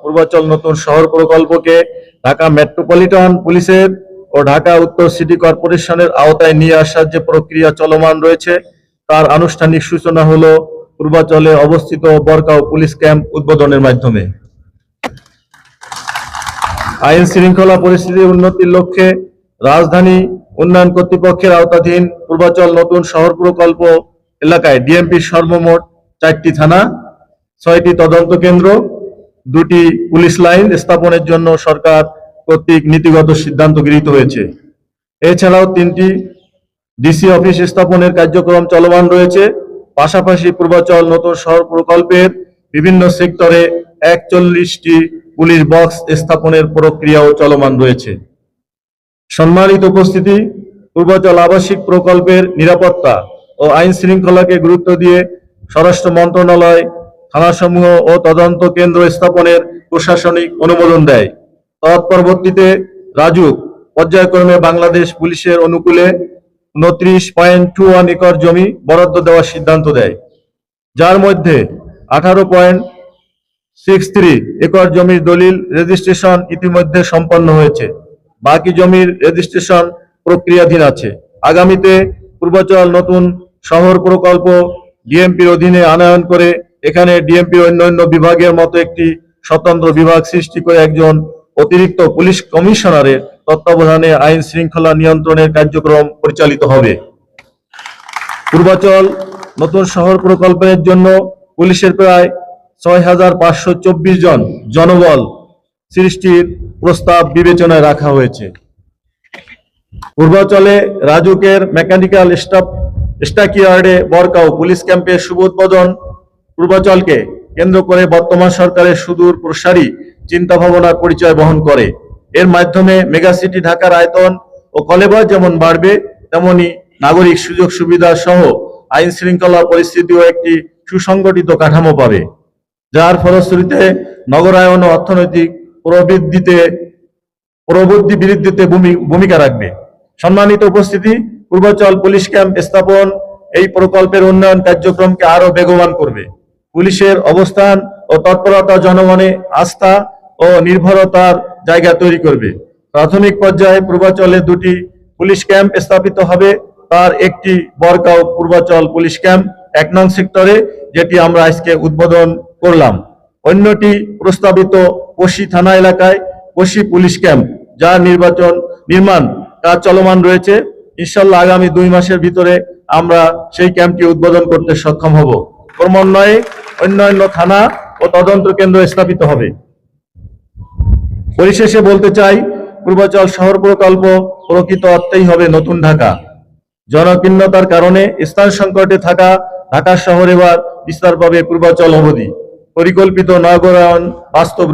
পূর্বাচল নতুন শহর প্রকল্পকে ঢাকা মেট্রোপলিটন পুলিশের ও ঢাকা উত্তর সিটি কর্পোরেশনের আওতায় নিয়ে আসার যে প্রক্রিয়া চলমান রয়েছে তার আনুষ্ঠানিক সূচনা হলো পূর্বাচলে অবস্থিত বরকাও পুলিশ ক্যাম্প উদ্বোধনের মাধ্যমে। আইন শৃঙ্খলা পরিস্থিতির উন্নতির লক্ষ্যে রাজধানী উন্নয়ন কর্তৃপক্ষের আওতাধীন পূর্বাচল নতুন শহর প্রকল্প এলাকায় ডিএমপির সর্বমোট 4টি থানা, 6টি তদন্ত কেন্দ্র, 2টি পুলিশ লাইন স্থাপনের জন্য সরকার কর্তৃক নীতিগত সিদ্ধান্ত গৃহীত হয়েছে। এছাড়াও 3টি ডিসি অফিস স্থাপনের কার্যক্রম চলমান রয়েছে। পাশাপাশি পূর্বাচল নতুন শহর প্রকল্পের বিভিন্ন সেক্টরে 41টি পুলিশ বক্স স্থাপনের প্রক্রিয়াও চলমান রয়েছে। সম্মানিত উপস্থিতি, পূর্বাচল আবাসিক প্রকল্পের নিরাপত্তা ও আইন শৃঙ্খলাকে গুরুত্ব দিয়ে স্বরাষ্ট্র মন্ত্রণালয় থানাসমূহ ও তদন্ত কেন্দ্র স্থাপনের প্রশাসনিক অনুমোদন দেয়। তৎপরবর্তীতে রাজুক পর্যায়ক্রমে বাংলাদেশ পুলিশের অনুকূলে 29.21 একর জমি বরাদ্দ দেওয়ার সিদ্ধান্ত দেয়, যার মধ্যে 18.63 একর জমির দলিল রেজিস্ট্রেশন ইতিমধ্যে সম্পন্ন হয়েছে। বাকি জমির রেজিস্ট্রেশন প্রক্রিয়াধীন আছে। আগামীতে পূর্বাচল নতুন শহর প্রকল্প ডিএমপির অধীনে আনয়ন করে এখানে ডিএমপির অন্যান্য বিভাগের মতো একটি স্বতন্ত্র বিভাগ সৃষ্টি করে একজন অতিরিক্ত পুলিশ কমিশনারের তত্ত্বাবধানে আইন শৃঙ্খলা নিয়ন্ত্রণের কার্যক্রম পরিচালিত হবে। পূর্বাচল নতুন শহর প্রকল্পের জন্য পুলিশের প্রায় 6,524 জন জনবল সৃষ্টির প্রস্তাব বিবেচনায় রাখা হয়েছে। পূর্বাচলে রাজুকের মেকানিক্যাল স্টকইয়ার্ডে বরকাও পুলিশ ক্যাম্পের শুভ উদ্বোধন পূর্বাচলকে কেন্দ্র করে বর্তমান সরকারের সুদূর প্রসারী চিন্তা ভাবনার পরিচয় বহন করে। এর মাধ্যমে মেগাসিটি ঢাকার আয়তন ও কলেবর যেমন বাড়বে, তেমনি নাগরিক সুযোগ সুবিধা সহ আইন শৃঙ্খলা পরিস্থিতিও একটি সুসংগঠিত কাঠামো পাবে, যার ফলশ্রুতিতে নগরায়ন ও অর্থনৈতিক প্রবৃদ্ধি বৃদ্ধিতে ভূমিকা রাখবে। সম্মানিত উপস্থিতি, পূর্বাচল পুলিশ ক্যাম্প স্থাপন এই প্রকল্পের উন্নয়ন কার্যক্রমকে আরো বেগবান করবে। পুলিশের অবস্থান ও তৎপরতা জনগণে আস্থা ও নির্ভরতার জায়গা তৈরি করবে। প্রাথমিক পর্যায়ে পূর্বাচলে 2টি পুলিশ ক্যাম্প স্থাপিত হবে। তার একটি বরকাও পূর্বাচল পুলিশ ক্যাম্প 1 নং সেক্টরে, যেটি আমরা আজকে উদ্বোধন করলাম। অন্যটি প্রস্তাবিত কোশি থানা এলাকায় কোশি পুলিশ ক্যাম্প, যার নির্মাণ কাজ চলমান রয়েছে। ইনশাআল্লাহ আগামী 2 মাসের ভিতরে আমরা সেই ক্যাম্পটি উদ্বোধন করতে সক্ষম হব। ক্রমান্বয়ে অন্যান্য থানা ও তদন্ত কেন্দ্র স্থাপিত হবে। পরিশেষে বলতে চাই, পূর্বাচল শহর প্রকল্প প্রকৃত অর্থেই হবে নতুন ঢাকা। জনকীর্ণতার কারণে স্থান সংকটে থাকা ঢাকা শহর এবার বিস্তার পাবে পূর্বাচল অবধি। পরিকল্পিত নগরায়ন বাস্তব